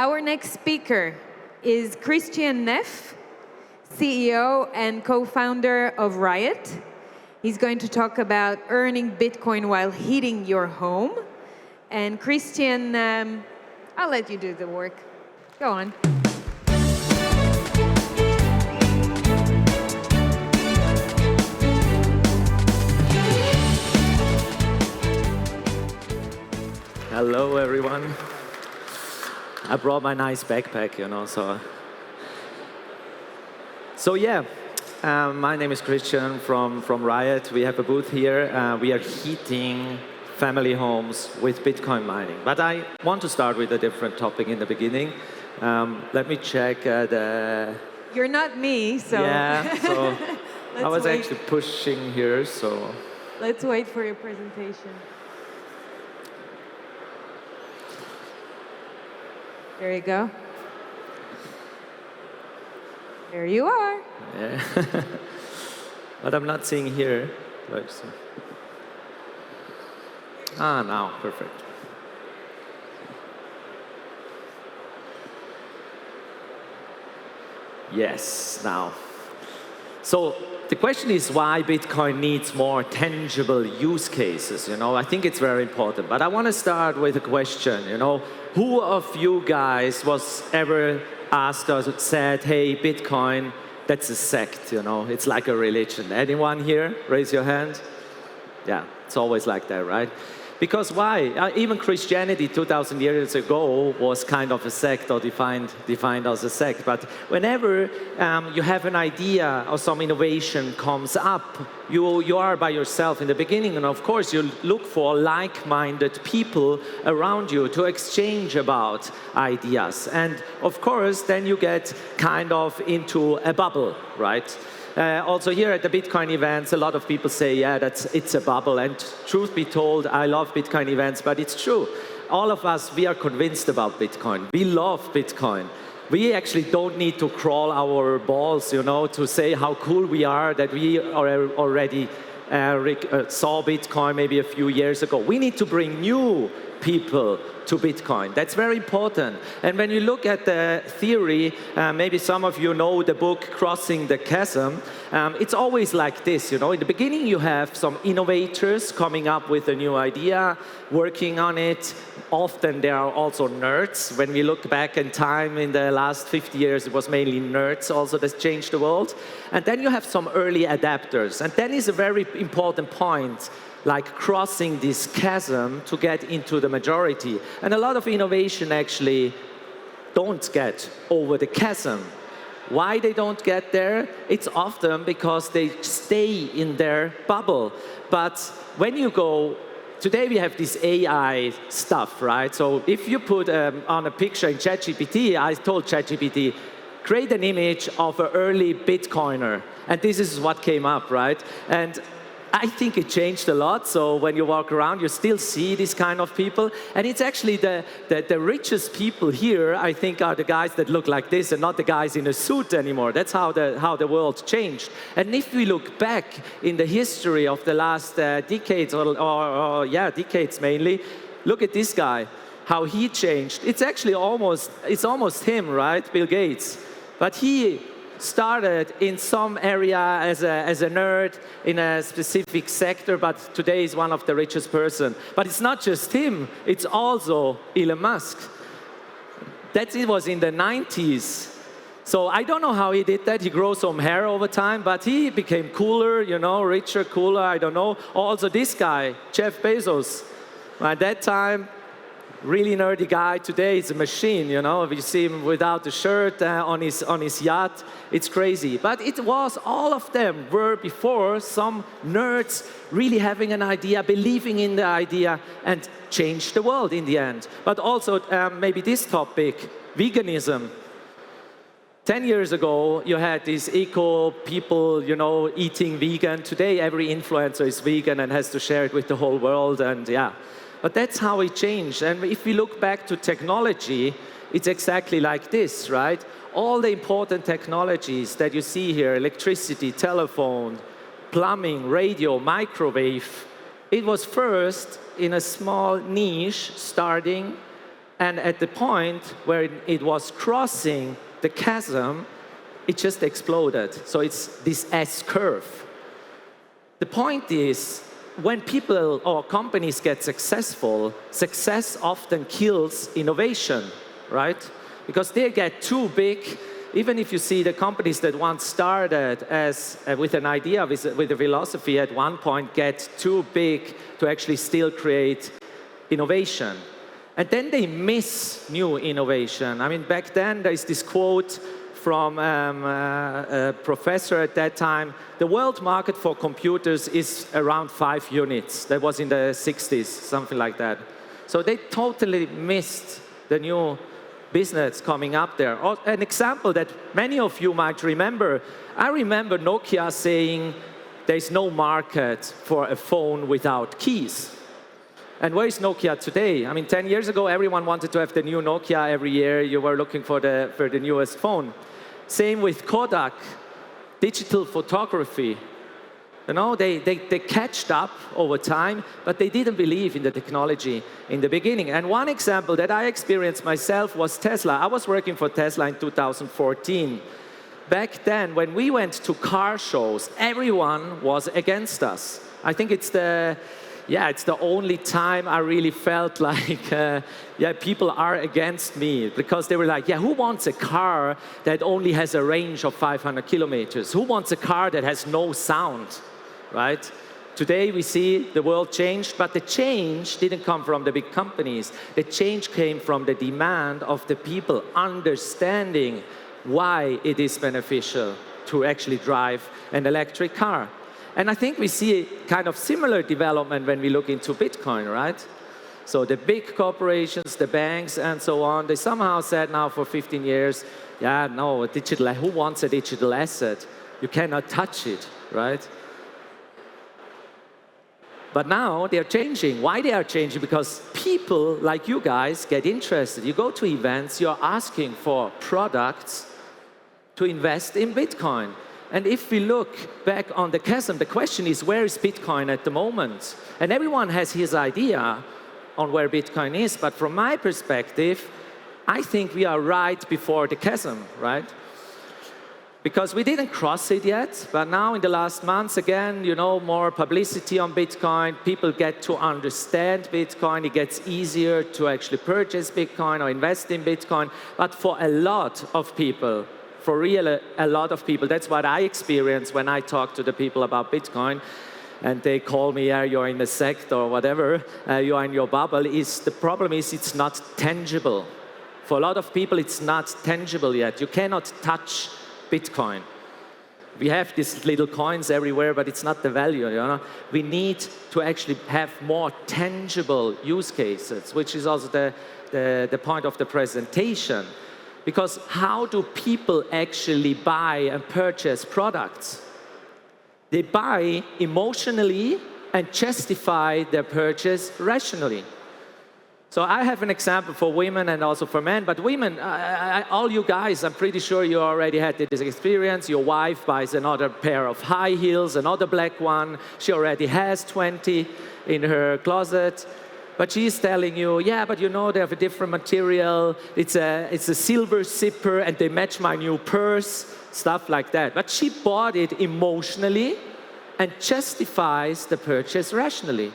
Our next speaker is Christian Naef, CEO and co-founder of Riot. He's going to talk about earning Bitcoin while heating your home. And Christian, I'll let you do the work. Go on. Hello, everyone. I brought my nice backpack, So yeah, my name is Christian from Riot. We have a booth here. We are heating family homes with Bitcoin mining. But I want to start with a different topic in the beginning. Let me check the... You're not me, so... Yeah, so I was actually pushing here, so... Let's wait for your presentation. There you go. There you are. Yeah. But I'm not seeing here. Now, perfect. Yes, now. So the question is why Bitcoin needs more tangible use cases. I think it's very important. But I want to start with a question. Who of you guys was ever asked or said, hey, Bitcoin, that's a sect, It's like a religion. Anyone here? Raise your hand. Yeah, it's always like that, right? Because why? Even Christianity 2,000 years ago was kind of a sect or defined as a sect. But whenever you have an idea or some innovation comes up, you are by yourself in the beginning. And of course, you look for like-minded people around you to exchange about ideas. And of course, then you get kind of into a bubble, right? Also here at the Bitcoin events, a lot of people say, yeah, it's a bubble. And truth be told, I love Bitcoin events, but it's true. All of us, we are convinced about Bitcoin. We love Bitcoin. We actually don't need to crawl our balls, to say how cool we are that we already saw Bitcoin maybe a few years ago. We need to bring new people to Bitcoin. That's very important. And when you look at the theory, maybe some of you know the book Crossing the Chasm. It's always like this, In the beginning, you have some innovators coming up with a new idea, working on it. Often there are also nerds. When we look back in time in the last 50 years, it was mainly nerds also that changed the world. And then you have some early adapters. And that is a very important point, like crossing this chasm to get into the majority. And a lot of innovation actually don't get over the chasm. Why they don't get there? It's often because they stay in their bubble. But when you go, today we have this AI stuff, right? So if you put on a picture in ChatGPT, I told ChatGPT, create an image of an early Bitcoiner. And this is what came up, right? And I think it changed a lot. So when you walk around, you still see these kind of people. And it's actually the richest people here, I think, are the guys that look like this and not the guys in a suit anymore. That's how the world changed. And if we look back in the history of the last decades, decades mainly, look at this guy, how he changed. It's actually almost him, right? Bill Gates. But he started in some area as a nerd in a specific sector, but today is one of the richest person. But it's not just him, it's also Elon Musk. It was in the 90s. So I don't know how he did that. He grew some hair over time, but he became cooler, richer, cooler, I don't know. Also this guy, Jeff Bezos. At that time, really nerdy guy. Today is a machine, If you see him without the shirt on his yacht, it's crazy. But it was, all of them were before some nerds really having an idea, believing in the idea, and changed the world in the end. But also maybe this topic, veganism. 10 years ago, you had these eco people, eating vegan. Today, every influencer is vegan and has to share it with the whole world, and yeah. But that's how it changed. And if we look back to technology, it's exactly like this, right? All the important technologies that you see here, electricity, telephone, plumbing, radio, microwave, it was first in a small niche starting And at the point where it was crossing the chasm, it just exploded. So it's this S curve. The point is, when people or companies get successful, success often kills innovation, right? Because they get too big. Even if you see the companies that once started as with an idea, with a philosophy, at one point get too big to actually still create innovation. And then they miss new innovation. I mean, back then, there's this quote from a professor at that time: the world market for computers is around 5 units. That was in the 60s, something like that. So they totally missed the new business coming up there. An example that many of you might remember, I remember Nokia saying there's no market for a phone without keys. And where is Nokia today? I mean, 10 years ago, everyone wanted to have the new Nokia every year. You were looking for the newest phone. Same with Kodak, digital photography. You know, they catched up over time, but they didn't believe in the technology in the beginning. And one example that I experienced myself was Tesla. I was working for Tesla in 2014. Back then, when we went to car shows, everyone was against us. I think it's the only time I really felt like, people are against me, because they were like, who wants a car that only has a range of 500 kilometers? Who wants a car that has no sound, right? Today we see the world changed, but the change didn't come from the big companies. The change came from the demand of the people understanding why it is beneficial to actually drive an electric car. And I think we see a kind of similar development when we look into Bitcoin, right? So the big corporations, the banks, and so on, they somehow said now for 15 years, who wants a digital asset? You cannot touch it, right? But now they're changing. Why they are changing? Because people like you guys get interested. You go to events, you're asking for products to invest in Bitcoin. And if we look back on the chasm, the question is, where is Bitcoin at the moment? And everyone has his idea on where Bitcoin is, but from my perspective, I think we are right before the chasm, right? Because we didn't cross it yet, but now in the last months, again, more publicity on Bitcoin, people get to understand Bitcoin, it gets easier to actually purchase Bitcoin or invest in Bitcoin, but for a lot of people, for real, a lot of people, that's what I experience when I talk to the people about Bitcoin, and they call me, you're in a sect or whatever, you are in your bubble, the problem is it's not tangible. For a lot of people, it's not tangible yet. You cannot touch Bitcoin. We have these little coins everywhere, but it's not the value, We need to actually have more tangible use cases, which is also the point of the presentation. Because how do people actually buy and purchase products? They buy emotionally and justify their purchase rationally. So I have an example for women and also for men, but women, all you guys, I'm pretty sure you already had this experience. Your wife buys another pair of high heels, another black one. She already has 20 in her closet. But she's telling you, but they have a different material. It's a silver zipper, and they match my new purse, stuff like that. But she bought it emotionally and justifies the purchase rationally.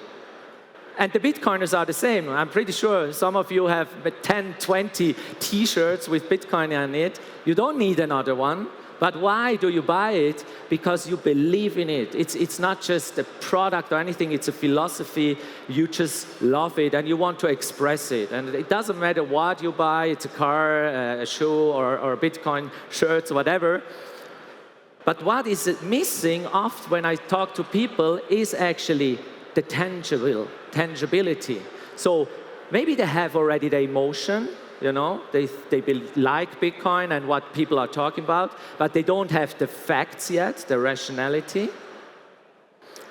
And the Bitcoiners are the same. I'm pretty sure some of you have 10, 20 T-shirts with Bitcoin on it. You don't need another one. But why do you buy it? Because you believe in it. It's not just a product or anything, it's a philosophy. You just love it and you want to express it. And it doesn't matter what you buy, it's a car, a shoe, or Bitcoin shirts, whatever. But what is missing often when I talk to people is actually the tangibility. So maybe they have already the emotion, they like Bitcoin and what people are talking about, but they don't have the facts yet, the rationality.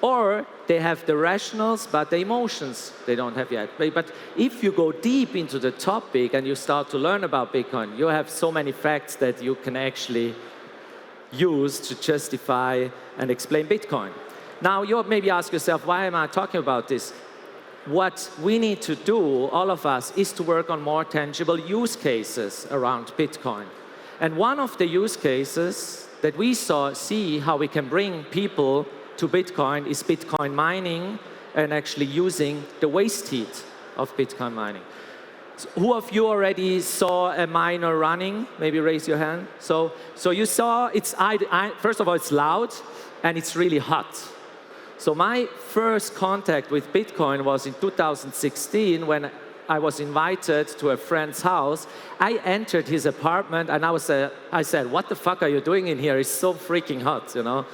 Or they have the rationals, but the emotions they don't have yet. But if you go deep into the topic and you start to learn about Bitcoin, you have so many facts that you can actually use to justify and explain Bitcoin. Now, you maybe ask yourself, why am I talking about this? what we need to do, all of us, is to work on more tangible use cases around Bitcoin. And one of the use cases that we see how we can bring people to Bitcoin is Bitcoin mining and actually using the waste heat of Bitcoin mining. So who of you already saw a miner running? Maybe raise your hand. So you saw, first of all, it's loud and it's really hot. So my first contact with Bitcoin was in 2016 when I was invited to a friend's house. I entered his apartment and I said, what the fuck are you doing in here? It's so freaking hot, you know?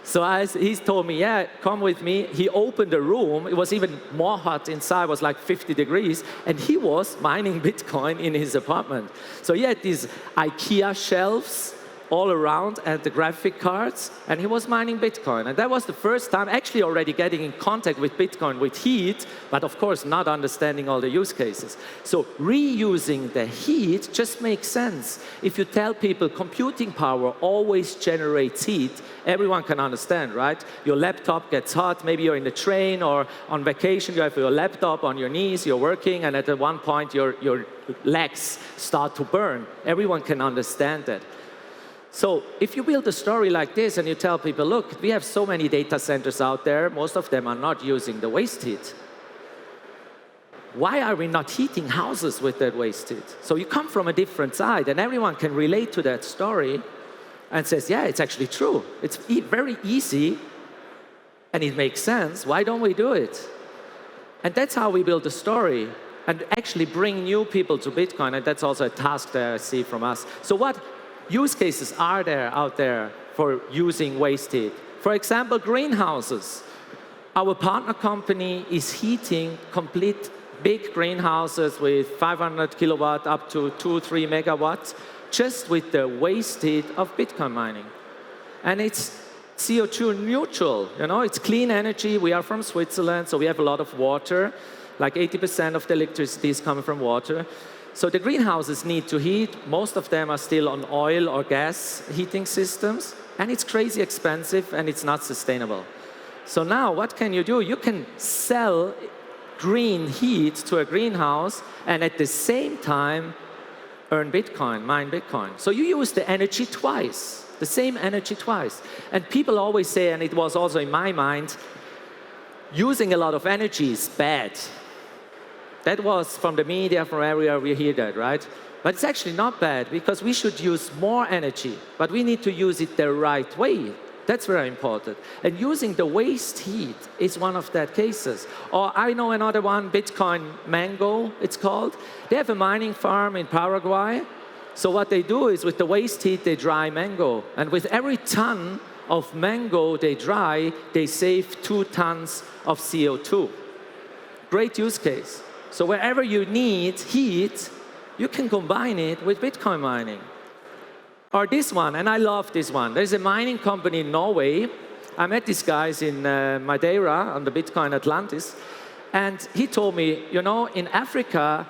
So he told me, yeah, come with me. He opened the room. It was even more hot inside. It was like 50 degrees. And he was mining Bitcoin in his apartment. So he had these IKEA shelves all around and the graphic cards. And he was mining Bitcoin. And that was the first time actually already getting in contact with Bitcoin with heat, but of course not understanding all the use cases. So reusing the heat just makes sense. If you tell people computing power always generates heat, everyone can understand, right? Your laptop gets hot, maybe you're in the train or on vacation, you have your laptop on your knees, you're working, and at one point your legs start to burn. Everyone can understand that. So if you build a story like this and you tell people, look, we have so many data centers out there, most of them are not using the waste heat. Why are we not heating houses with that waste heat? So you come from a different side and everyone can relate to that story and says, yeah, it's actually true. It's very easy and it makes sense. Why don't we do it? And that's how we build a story and actually bring new people to Bitcoin. And that's also a task that I see from us. So what use cases are there out there for using waste heat? For example, greenhouses. Our partner company is heating complete big greenhouses with 500 kilowatt up to 2-3 megawatts just with the waste heat of Bitcoin mining. And it's CO2 neutral, you know, it's clean energy. We are from Switzerland, so we have a lot of water. Like 80% of the electricity is coming from water. So the greenhouses need to heat. Most of them are still on oil or gas heating systems. And it's crazy expensive and it's not sustainable. So now what can you do? You can sell green heat to a greenhouse and at the same time earn Bitcoin, mine Bitcoin. So you use the energy twice, the same energy twice. And people always say, and it was also in my mind, using a lot of energy is bad. That was from the media, from everywhere we hear that, right? But it's actually not bad because we should use more energy, but we need to use it the right way. That's very important. And using the waste heat is one of that cases. Or I know another one, Bitcoin Mango, it's called. They have a mining farm in Paraguay. So what they do is with the waste heat, they dry mango. And with every ton of mango they dry, they save 2 tons of CO2. Great use case. So wherever you need heat, you can combine it with Bitcoin mining. Or this one, and I love this one. There's a mining company in Norway. I met these guys in Madeira on the Bitcoin Atlantis. And he told me, you know, in Africa,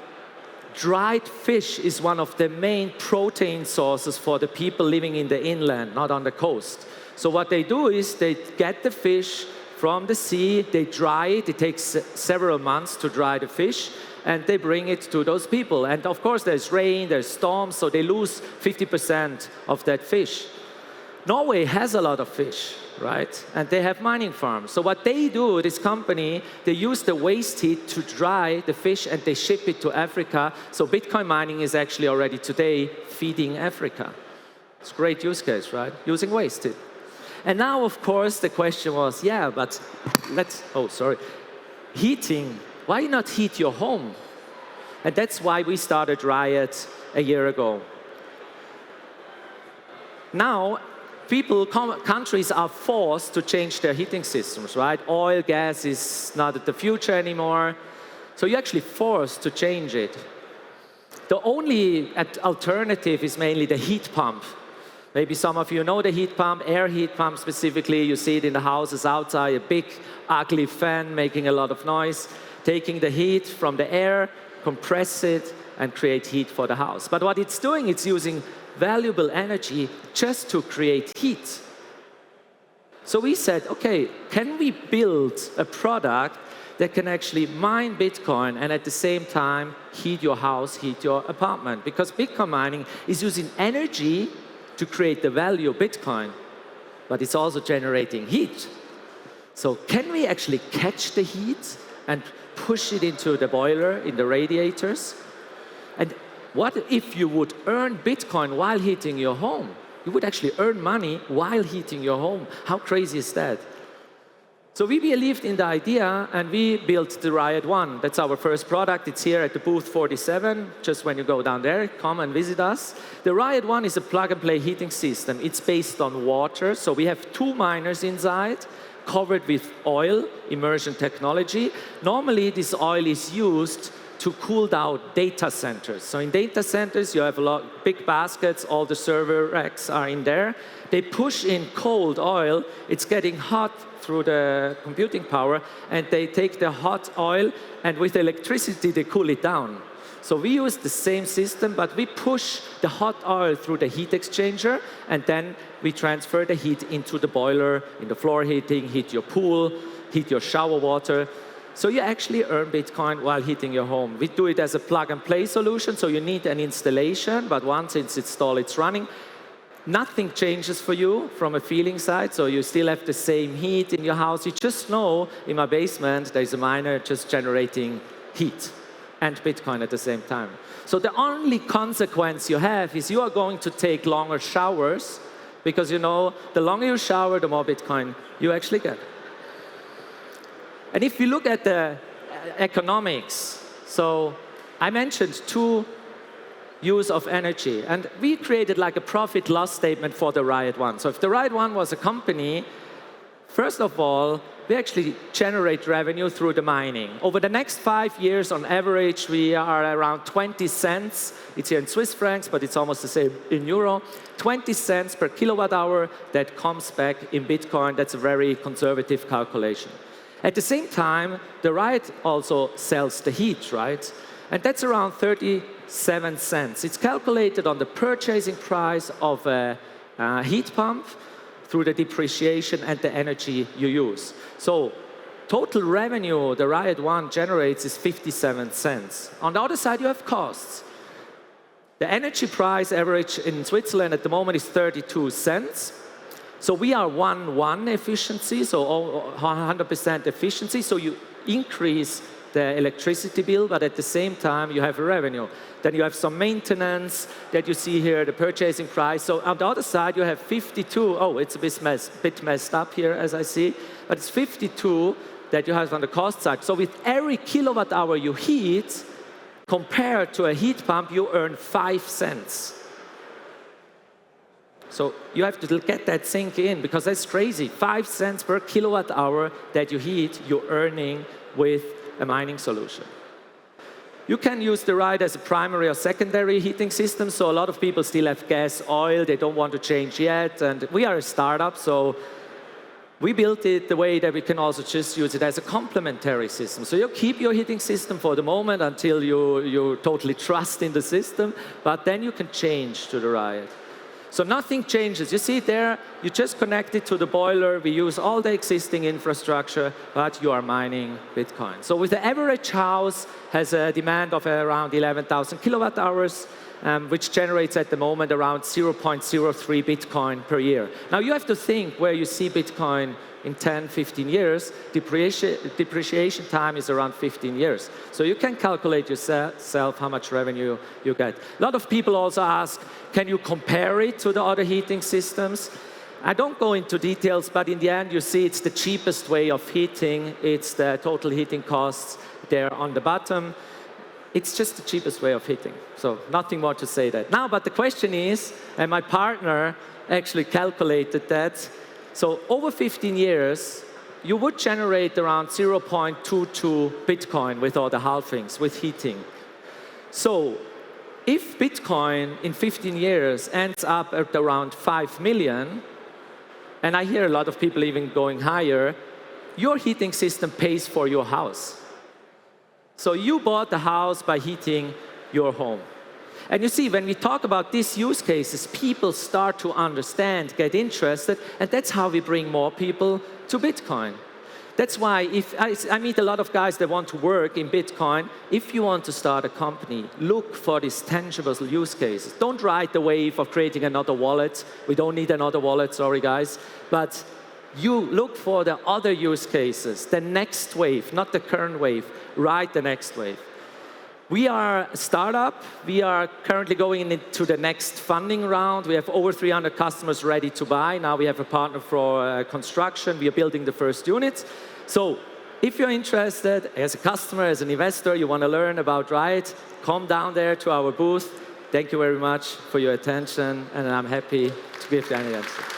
dried fish is one of the main protein sources for the people living in the inland, not on the coast. So what they do is they get the fish from the sea, they dry it. It takes several months to dry the fish, and they bring it to those people. And of course, there's rain, there's storms, so they lose 50% of that fish. Norway has a lot of fish, right? And they have mining farms. So what they do, this company, they use the waste heat to dry the fish and they ship it to Africa. So Bitcoin mining is actually already today feeding Africa. It's a great use case, right? Using waste heat. And now, of course, the question was, yeah, but heating, why not heat your home? And that's why we started Riot a year ago. Now, countries are forced to change their heating systems, right? Oil, gas is not the future anymore. So you're actually forced to change it. The only alternative is mainly the heat pump. Maybe some of you know the heat pump, air heat pump specifically. You see it in the houses outside, a big, ugly fan making a lot of noise, taking the heat from the air, compress it, and create heat for the house. But what it's doing, it's using valuable energy just to create heat. So we said, okay, can we build a product that can actually mine Bitcoin and at the same time heat your house, heat your apartment. Because Bitcoin mining is using energy to create the value of Bitcoin, but it's also generating heat. So can we actually catch the heat and push it into the boiler, in the radiators? And what if you would earn Bitcoin while heating your home? You would actually earn money while heating your home. How crazy is that? So we believed in the idea, and we built the Riot One. That's our first product. It's here at the booth 47. Just when you go down there, come and visit us. The Riot One is a plug-and-play heating system. It's based on water. So we have 2 miners inside, covered with oil, immersion technology. Normally, this oil is used to cool down data centers. So in data centers, you have a lot big baskets, all the server racks are in there. They push in cold oil, it's getting hot through the computing power, and they take the hot oil, and with electricity, they cool it down. So we use the same system, but we push the hot oil through the heat exchanger, and then we transfer the heat into the boiler, in the floor heating, heat your pool, heat your shower water. So you actually earn Bitcoin while heating your home. We do it as a plug-and-play solution, so you need an installation, but once it's installed, it's running. Nothing changes for you from a feeling side, so you still have the same heat in your house. You just know, in my basement, there's a miner just generating heat and Bitcoin at the same time. So the only consequence you have is you are going to take longer showers, because you know, the longer you shower, the more Bitcoin you actually get. And if you look at the economics, so I mentioned 2 use of energy, and we created like a profit loss statement for the Riot One. So if the Riot One was a company, first of all, we actually generate revenue through the mining. Over the next 5 years, on average, we are around 20 cents. It's here in Swiss francs, but it's almost the same in euro. 20 cents per kilowatt hour that comes back in Bitcoin. That's a very conservative calculation. At the same time, the Riot also sells the heat, right? And that's around 37 cents. It's calculated on the purchasing price of a heat pump through the depreciation and the energy you use. So total revenue the Riot One generates is 57 cents. On the other side, you have costs. The energy price average in Switzerland at the moment is 32 cents. So we are 1-1 efficiency, so 100% efficiency. So you increase the electricity bill, but at the same time, you have a revenue. Then you have some maintenance that you see here, the purchasing price. So on the other side, you have 52. Oh, it's a bit messed up here, as I see. But it's 52 that you have on the cost side. So with every kilowatt hour you heat, compared to a heat pump, you earn 5 cents. So you have to get that sink in, because that's crazy. 5 cents per kilowatt hour that you heat, you're earning with a mining solution. You can use the Riot as a primary or secondary heating system. So a lot of people still have gas, oil. They don't want to change yet. And we are a startup, so we built it the way that we can also just use it as a complementary system. So you keep your heating system for the moment until you totally trust in the system, but then you can change to the Riot. So nothing changes. You see there, you just connect it to the boiler. We use all the existing infrastructure, but you are mining Bitcoin. So with the average house has a demand of around 11,000 kilowatt hours, which generates at the moment around 0.03 Bitcoin per year. Now you have to think where you see Bitcoin in 10, 15 years. Depreciation time is around 15 years. So you can calculate yourself how much revenue you get. A lot of people also ask, can you compare it to the other heating systems? I don't go into details, but in the end, you see it's the cheapest way of heating. It's the total heating costs there on the bottom. It's just the cheapest way of heating. So nothing more to say that. Now, but the question is, and my partner actually calculated that, so over 15 years, you would generate around 0.22 Bitcoin with all the halvings, with heating. So if Bitcoin in 15 years ends up at around 5 million, and I hear a lot of people even going higher, your heating system pays for your house. So you bought the house by heating your home. And you see, when we talk about these use cases, people start to understand, get interested, and that's how we bring more people to Bitcoin. That's why if I meet a lot of guys that want to work in Bitcoin, if you want to start a company, look for these tangible use cases. Don't ride the wave of creating another wallet. We don't need another wallet, sorry guys. But you look for the other use cases, the next wave, not the current wave. Ride the next wave. We are a startup. We are currently going into the next funding round. We have over 300 customers ready to buy. Now we have a partner for construction. We are building the first units. So if you're interested, as a customer, as an investor, you want to learn about Riot, come down there to our booth. Thank you very much for your attention, and I'm happy to give you any answer.